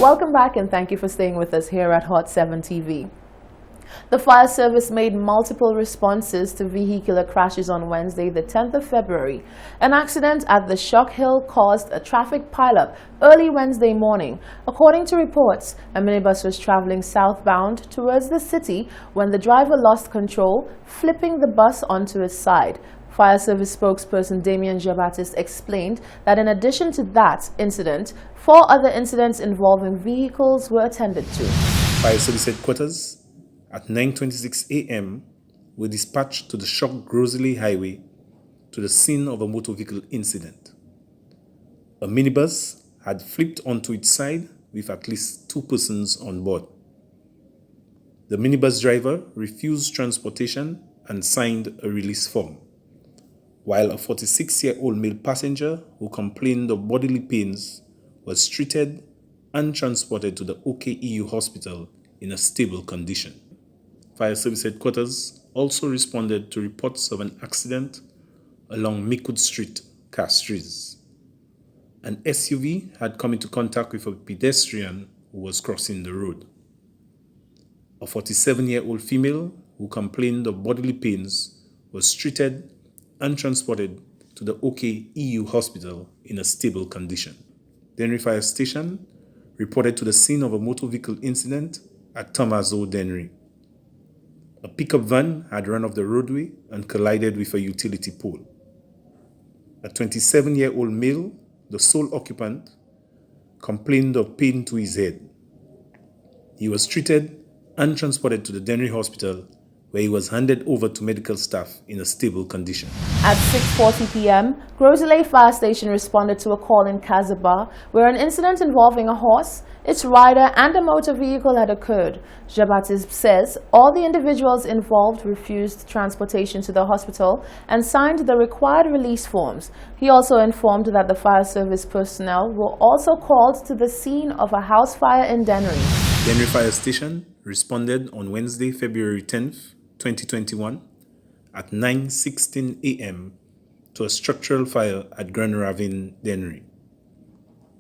Welcome back and thank you for staying with us here at Hot 7 TV. The fire service made multiple responses to vehicular crashes on Wednesday, the 10th of February. An accident at the Shock Hill caused a traffic pileup early Wednesday morning. According to reports, a minibus was traveling southbound towards the city when the driver lost control, flipping the bus onto its side. Fire Service spokesperson Damien Jean-Baptiste explained that in addition to that incident, 4 other incidents involving vehicles were attended to. Fire Service headquarters at 9:26 a.m. were dispatched to the Shock Groseley Highway to the scene of a motor vehicle incident. A minibus had flipped onto its side with at least 2 persons on board. The minibus driver refused transportation and signed a release form, while a 46-year-old male passenger who complained of bodily pains was treated and transported to the OKEU hospital in a stable condition. Fire Service headquarters also responded to reports of an accident along Mickwood Street, Castries. An SUV had come into contact with a pedestrian who was crossing the road. A 47-year-old female who complained of bodily pains was treated and transported to the OKEU hospital in a stable condition. Dennery Fire Station reported to the scene of a motor vehicle incident at Tomaso Dennery. A pickup van had run off the roadway and collided with a utility pole. A 27-year-old male, the sole occupant, complained of pain to his head. He was treated and transported to the Dennery Hospital, where he was handed over to medical staff in a stable condition. At 6:40 p.m., Groseley Fire Station responded to a call in Kazaba where an incident involving a horse, its rider and a motor vehicle had occurred. Jean-Baptiste says all the individuals involved refused transportation to the hospital and signed the required release forms. He also informed that the fire service personnel were also called to the scene of a house fire in Dennery. Dennery Fire Station responded on Wednesday, February 10th, 2021 at 9:16 a.m. to a structural fire at Grand Ravine, Dennery.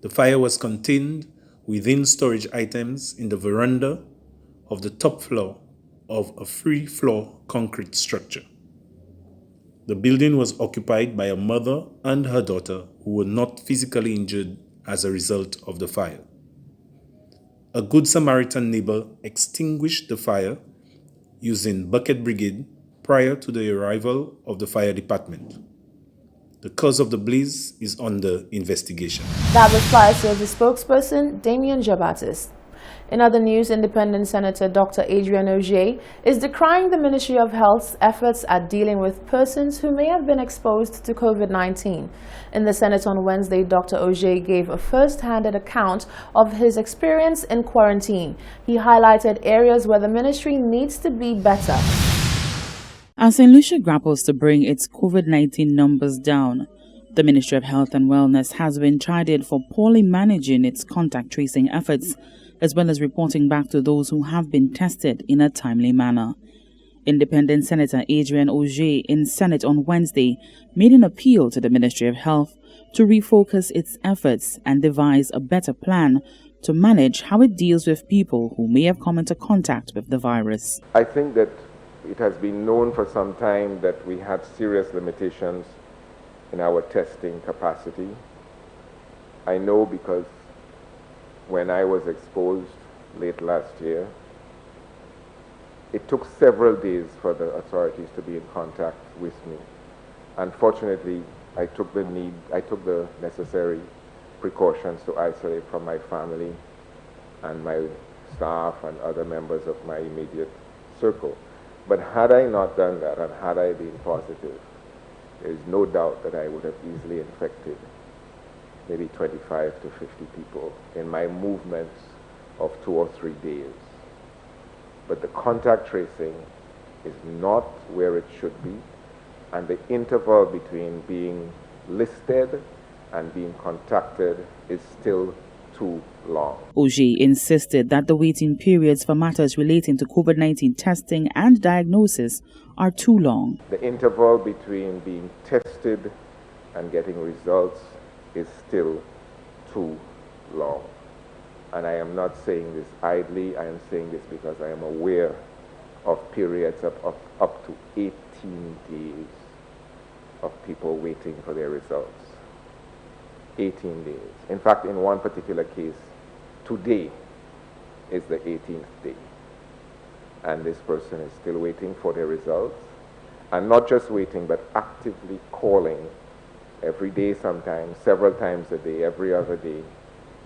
The fire was contained within storage items in the veranda of the top floor of a 3-floor concrete structure. The building was occupied by a mother and her daughter who were not physically injured as a result of the fire. A Good Samaritan neighbor extinguished the fire using bucket brigade prior to the arrival of the fire department. The cause of the blaze is under investigation. That was Fire Service spokesperson Damien Jean-Baptiste. In other news, Independent Senator Dr. Adrian Ogier is decrying the Ministry of Health's efforts at dealing with persons who may have been exposed to COVID-19. In the Senate on Wednesday, Dr. Ogier gave a first-hand account of his experience in quarantine. He highlighted areas where the ministry needs to be better. As St. Lucia grapples to bring its COVID-19 numbers down, the Ministry of Health and Wellness has been chided for poorly managing its contact tracing efforts, as well as reporting back to those who have been tested in a timely manner. Independent Senator Adrian Ogier in Senate on Wednesday made an appeal to the Ministry of Health to refocus its efforts and devise a better plan to manage how it deals with people who may have come into contact with the virus. I think that it has been known for some time that we have serious limitations in our testing capacity. I know because when I was exposed late last year, it took several days for the authorities to be in contact with me. Unfortunately, I took the necessary precautions to isolate from my family and my staff and other members of my immediate circle. But had I not done that and had I been positive, there is no doubt that I would have easily infected maybe 25 to 50 people in my movements of 2 or 3 days. But the contact tracing is not where it should be, and the interval between being listed and being contacted is still too long. Ogier insisted that the waiting periods for matters relating to COVID-19 testing and diagnosis are too long. The interval between being tested and getting results is still too long. and I am not saying this idly, I am saying this because I am aware of periods of up to 18 days of people waiting for their results. 18 days. In fact, in one particular case, today is the 18th day. And this person is still waiting for their results. And not just waiting, but actively calling every day sometimes, several times a day, every other day,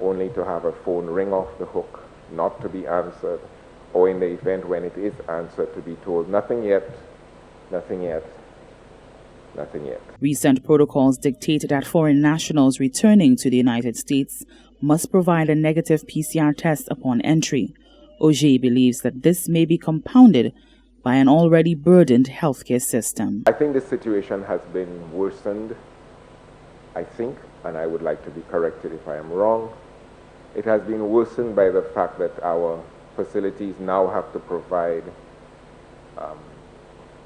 only to have a phone ring off the hook, not to be answered, or in the event when it is answered, to be told, nothing yet, nothing yet, nothing yet. Recent protocols dictate that foreign nationals returning to the United States must provide a negative PCR test upon entry. Auger believes that this may be compounded by an already burdened healthcare system. I think this situation has been worsened, I think, and I would like to be corrected if I am wrong. It has been worsened by the fact that our facilities now have to provide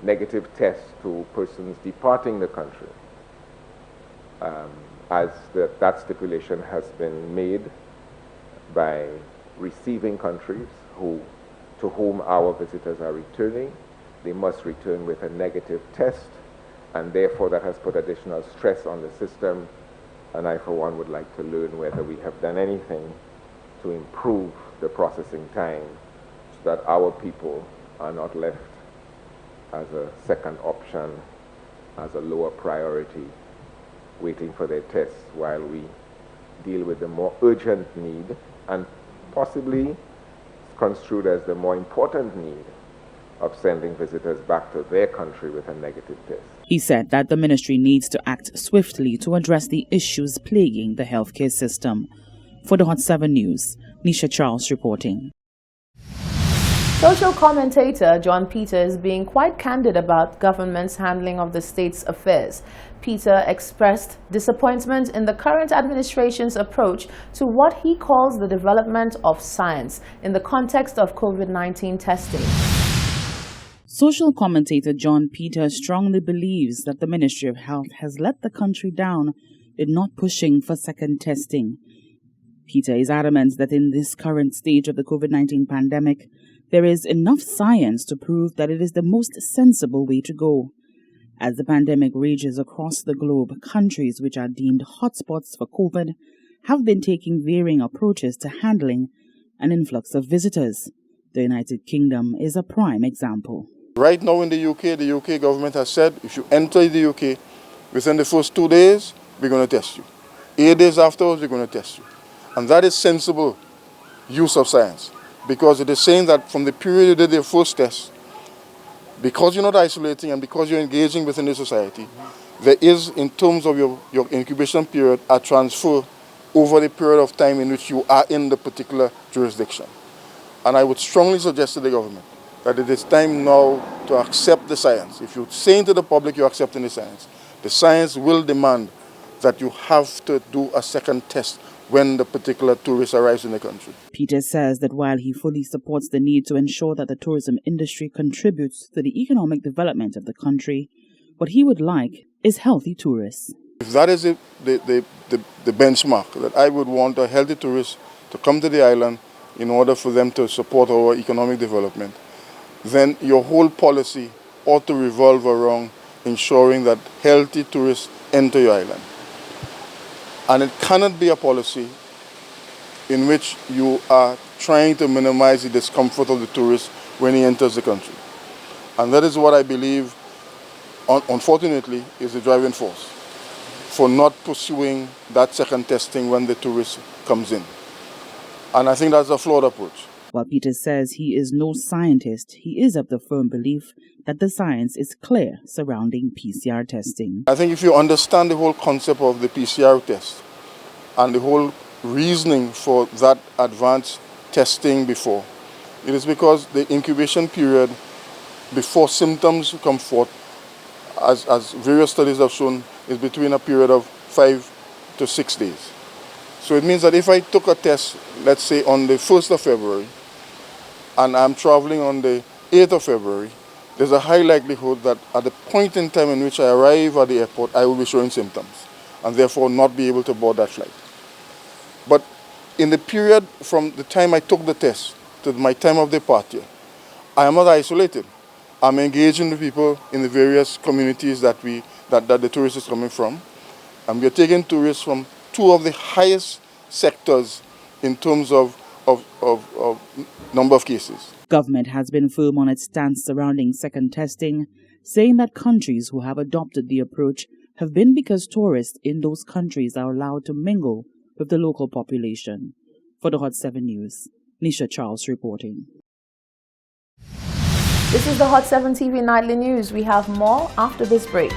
negative tests to persons departing the country, as that stipulation has been made by receiving countries to whom our visitors are returning. They must return with a negative test, and therefore that has put additional stress on the system. And I, for one, would like to learn whether we have done anything to improve the processing time so that our people are not left as a second option, as a lower priority, waiting for their tests while we deal with the more urgent need and possibly construed as the more important need of sending visitors back to their country with a negative test. He said that the ministry needs to act swiftly to address the issues plaguing the healthcare system. For the Hot 7 News, Nisha Charles reporting. Social commentator John Peter is being quite candid about government's handling of the state's affairs. Peter expressed disappointment in the current administration's approach to what he calls the development of science in the context of COVID-19 testing. Social commentator John Peter strongly believes that the Ministry of Health has let the country down in not pushing for second testing. Peter is adamant that in this current stage of the COVID-19 pandemic, there is enough science to prove that it is the most sensible way to go. As the pandemic rages across the globe, countries which are deemed hotspots for COVID have been taking varying approaches to handling an influx of visitors. The United Kingdom is a prime example. Right now in the UK government has said if you enter the UK within the first 2 days, we're going to test you. 8 days afterwards, we're going to test you. And that is sensible use of science, because it is saying that from the period you did your first test, because you're not isolating and because you're engaging within the society, there is, in terms of your incubation period, a transfer over the period of time in which you are in the particular jurisdiction. And I would strongly suggest to the government that it is time now to accept the science. If you're saying to the public you're accepting the science will demand that you have to do a second test when the particular tourist arrives in the country. Peter says that while he fully supports the need to ensure that the tourism industry contributes to the economic development of the country, what he would like is healthy tourists. If that is the benchmark, that I would want a healthy tourist to come to the island in order for them to support our economic development, then your whole policy ought to revolve around ensuring that healthy tourists enter your island. And it cannot be a policy in which you are trying to minimize the discomfort of the tourist when he enters the country. And that is what I believe, unfortunately, is the driving force for not pursuing that second testing when the tourist comes in. And I think that's a flawed approach. While Peter says he is no scientist, he is of the firm belief that the science is clear surrounding PCR testing. I think if you understand the whole concept of the PCR test and the whole reasoning for that advanced testing before, it is because the incubation period before symptoms come forth, as various studies have shown, is between a period of 5 to 6 days. So it means that if I took a test, let's say on the 1st of February, and I'm traveling on the 8th of February, there's a high likelihood that at the point in time in which I arrive at the airport, I will be showing symptoms and therefore not be able to board that flight. But in the period from the time I took the test to my time of departure, I am not isolated. I'm engaging the people in the various communities that the tourists is coming from. And we are taking tourists from two of the highest sectors in terms of number of cases. Government has been firm on its stance surrounding second testing, saying that countries who have adopted the approach have been because tourists in those countries are allowed to mingle with the local population. For the Hot 7 News, Nisha Charles reporting. This is the Hot 7 TV Nightly News. We have more after this break.